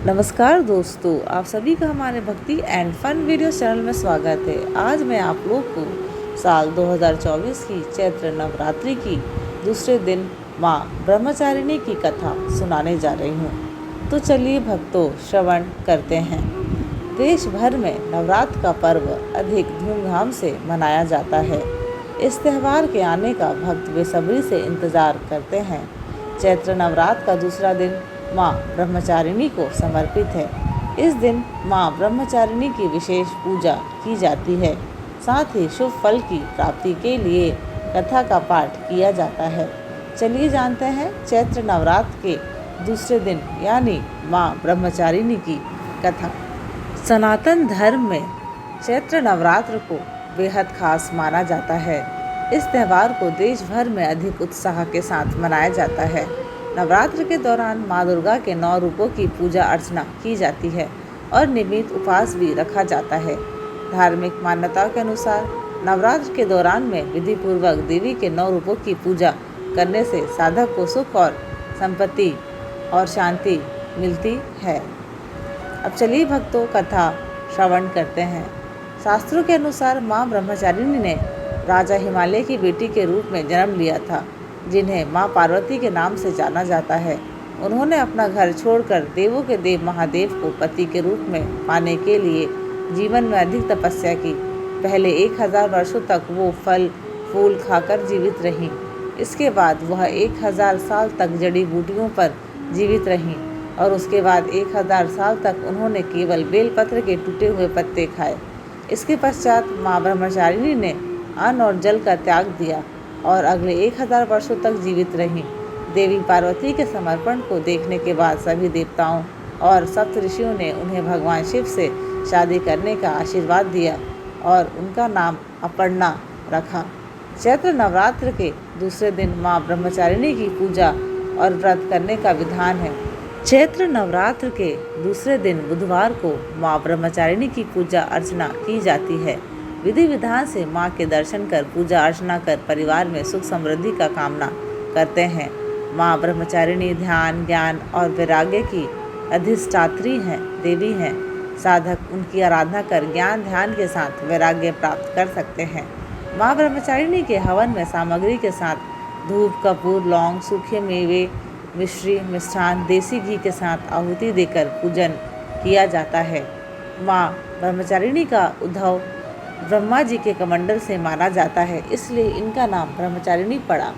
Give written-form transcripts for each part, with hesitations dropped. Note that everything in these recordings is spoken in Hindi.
नमस्कार दोस्तों, आप सभी का हमारे भक्ति एंड फन वीडियो चैनल में स्वागत है। आज मैं आप लोग को साल 2024 की चैत्र नवरात्रि की दूसरे दिन माँ ब्रह्मचारिणी की कथा सुनाने जा रही हूँ। तो चलिए भक्तों, श्रवण करते हैं। देश भर में नवरात्र का पर्व अधिक धूमधाम से मनाया जाता है। इस त्यौहार के आने का भक्त बेसब्री से इंतजार करते हैं। चैत्र नवरात्र का दूसरा दिन माँ ब्रह्मचारिणी को समर्पित है। इस दिन माँ ब्रह्मचारिणी की विशेष पूजा की जाती है। साथ ही शुभ फल की प्राप्ति के लिए कथा का पाठ किया जाता है। चलिए जानते हैं चैत्र नवरात्र के दूसरे दिन यानी माँ ब्रह्मचारिणी की कथा। सनातन धर्म में चैत्र नवरात्र को बेहद खास माना जाता है। इस त्यौहार को देश भर में अधिक उत्साह के साथ मनाया जाता है। नवरात्र के दौरान माँ दुर्गा के 9 रूपों की पूजा अर्चना की जाती है और नियमित उपवास भी रखा जाता है। धार्मिक मान्यताओं के अनुसार नवरात्र के दौरान में विधि पूर्वक देवी के 9 रूपों की पूजा करने से साधक को सुख और संपत्ति और शांति मिलती है। अब चलिए भक्तों, कथा श्रवण करते हैं। शास्त्रों के अनुसार माँ ब्रह्मचारिणी ने राजा हिमालय की बेटी के रूप में जन्म लिया था, जिन्हें माँ पार्वती के नाम से जाना जाता है। उन्होंने अपना घर छोड़कर देवों के देव महादेव को पति के रूप में पाने के लिए जीवन में अधिक तपस्या की। पहले 1000 वर्षों तक वो फल फूल खाकर जीवित रहीं। इसके बाद वह 1000 साल तक जड़ी बूटियों पर जीवित रहीं और उसके बाद 1000 साल तक उन्होंने केवल बेलपत्र के टूटे हुए पत्ते खाए। इसके पश्चात माँ ब्रह्मचारिणी ने अन्न और जल का त्याग दिया और अगले 1000 वर्षों तक जीवित रहीं। देवी पार्वती के समर्पण को देखने के बाद सभी देवताओं और सप्त ऋषियों ने उन्हें भगवान शिव से शादी करने का आशीर्वाद दिया और उनका नाम अपर्णा रखा। चैत्र नवरात्र के दूसरे दिन माँ ब्रह्मचारिणी की पूजा और व्रत करने का विधान है। चैत्र नवरात्र के दूसरे दिन बुधवार को माँ ब्रह्मचारिणी की पूजा अर्चना की जाती है। विधि विधान से माँ के दर्शन कर पूजा अर्चना कर परिवार में सुख समृद्धि का कामना करते हैं। माँ ब्रह्मचारिणी ध्यान, ज्ञान और वैराग्य की अधिष्ठात्री हैं, देवी हैं। साधक उनकी आराधना कर ज्ञान ध्यान के साथ वैराग्य प्राप्त कर सकते हैं। माँ ब्रह्मचारिणी के हवन में सामग्री के साथ धूप, कपूर, लौंग, सूखे मेवे, मिश्री, मिष्ठान, देसी घी के साथ आहुति देकर पूजन किया जाता है। माँ ब्रह्मचारिणी का उद्भव ब्रह्मा जी के कमंडल से माना जाता है, इसलिए इनका नाम ब्रह्मचारिणी पड़ा।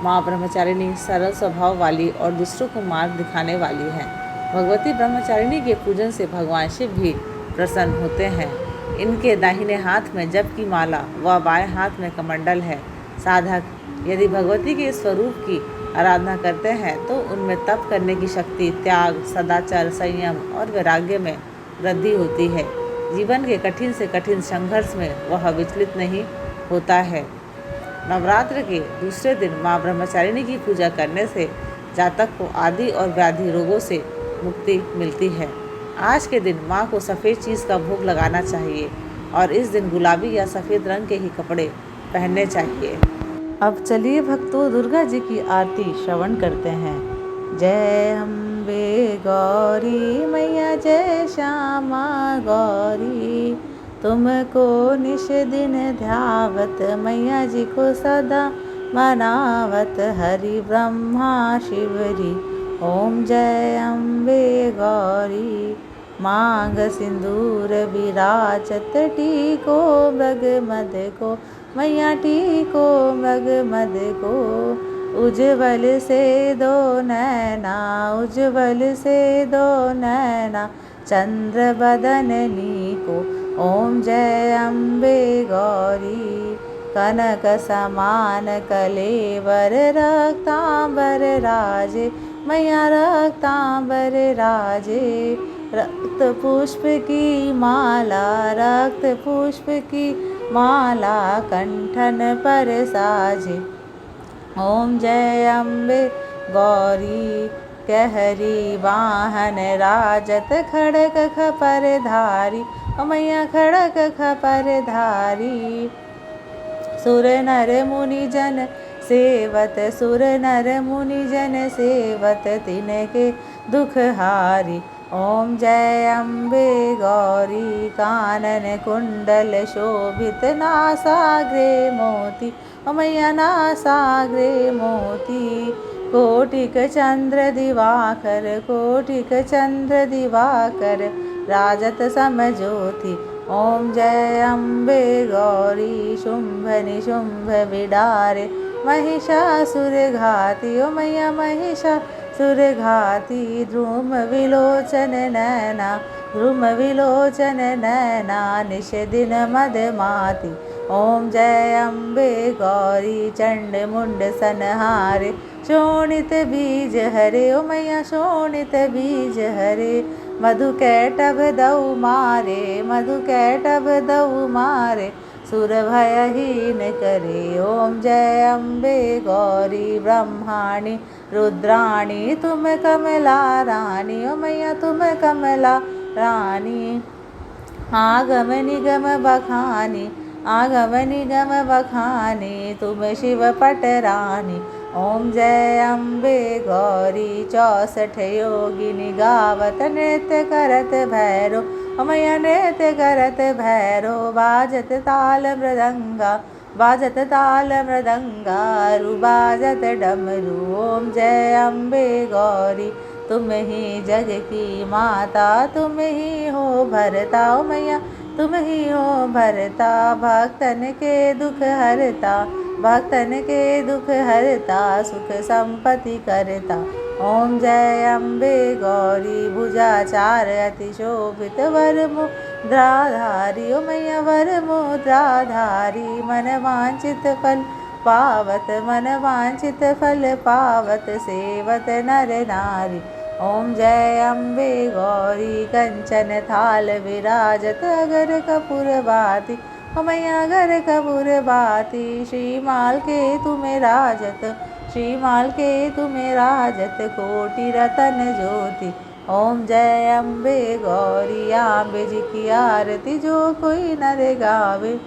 माँ ब्रह्मचारिणी सरल स्वभाव वाली और दूसरों को मार्ग दिखाने वाली हैं। भगवती ब्रह्मचारिणी के पूजन से भगवान शिव भी प्रसन्न होते हैं। इनके दाहिने हाथ में जप की माला व बाएं हाथ में कमंडल है। साधक यदि भगवती के स्वरूप की आराधना करते हैं तो उनमें तप करने की शक्ति, त्याग, सदाचार, संयम और वैराग्य में वृद्धि होती है। जीवन के कठिन से कठिन संघर्ष में वह विचलित नहीं होता है। नवरात्र के दूसरे दिन माँ ब्रह्मचारिणी की पूजा करने से जातक को आदि और व्याधि रोगों से मुक्ति मिलती है। आज के दिन माँ को सफ़ेद चीज़ का भोग लगाना चाहिए और इस दिन गुलाबी या सफ़ेद रंग के ही कपड़े पहनने चाहिए। अब चलिए भक्तों, दुर्गा जी की आरती श्रवण करते हैं। जय अम्बे गौरी मैया, जय श्यामा गौरी, तुमको निश दिन ध्यावत, मैया जी को सदा मनावत, हरि ब्रह्मा शिवरी, ओम जय अम्बे गौरी। मांग सिंदूर विराजत, टीको मृग मद को, मैया टीको मृग मद को, उज्ज्वल से दो नैना, उज्ज्वल से दो नैना, चंद्र बदननी को, ओम जय अम्बे गौरी। कनक समान कलेवर, रक्तांबर राजे, मैया रक्तांबर राजे, रक्त पुष्प की माला, रक्त पुष्प की माला, कंठन पर साजे, ओम जय अम्बे गौरी। कहरी वाहन राजत, खड़क खपर धारी, मैया खड़क खपर धारी, सुर नर मुनि जन सेवत, सुर नर मुनि जन सेवत, तिनके दुख हारी, ओम जय अम्बे गौरी कानन कुंडल शोभित नासाग्रे मोती ओ मैया नासाग्रे मोती कोटिक चंद्र दिवाकर कोटिक चंद्र दिवाकर राजत समज्योति। ओम जय अम्बे गौरी शुंभ निशुंभ बिडारे महिषासुर घाती ओ मैया महिषासुर घाती ध्रुम विलोचन नैना ध्रुम विलोचन नैना निश दिन मदमाती। ओम जय अम्बे गौरी चंड मुंड सनहारे शोणित बीज हरे ओ मैया शोणित बीज हरे मधु कैटभ दऊ मारे मधु कैटभ दऊ मारे सुर भयहीन करे। ओम जय अम्बे गौरी ब्रह्माणी रुद्राणी तुम कमला रानी ओ मैया तुम कमला रानी आगम निगम बखानी आगम निगम बखानी तुम शिव पटरानी। ओम जय अम्बे गौरी 64 योगिनी गावत नृत्य करत भैरो ओ मैया नृत्य करत भैरो बाजत ताल मृदंगा बाजत ताल मृदंगा बाजत डमरू। ओम जय अम्बे गौरी तुम ही जग की माता तुम ही हो भरता ओ मैया तुम ही हो भरता भक्तन के दुख हरता भक्तन के दुख हरता सुख संपत्ति करता। ओम जय अम्बे गौरी भुजाचार अति शोभित वर मुद्राधारी ओ मैया वर मुद्राधारी मन वांछित फल पावत मन वांछित फल पावत सेवत नर नारी। ओम जय अम्बे गौरी कंचन थाल विराजत अगर कपूर बाती ओ मैया अगर कपूर बाती श्रीमाल के तुम्हें राजत श्रीमाल के तुम्हें राजत कोटि रतन ज्योति। ओम जय अम्बे गौरी अम्बे जी की आरती जो कोई नर गावे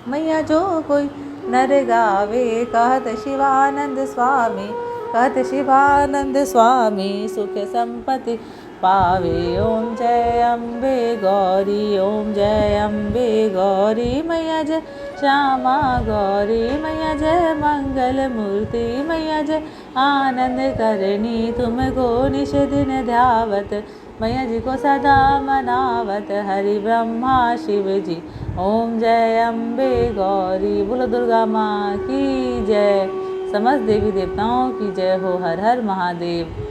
मैया जो कोई नर गावे कहत शिवानंद स्वामी कहत शिवानंद स्वामी सुख संपत्ति पावे। ओम जय अम्बे गौरी ओम जय अम्बे गौरी मैया जय श्यामा गौरी मैया जय मंगल मूर्ति मैया जय आनंद करणी तुमको निश दिन ध्यावत मैया जी को सदा मनावत हरि ब्रह्मा शिव जी। ओम जय अम्बे गौरी बोलो दुर्गा माँ की जय समस्त देवी देवताओं की जय हो। हर हर महादेव।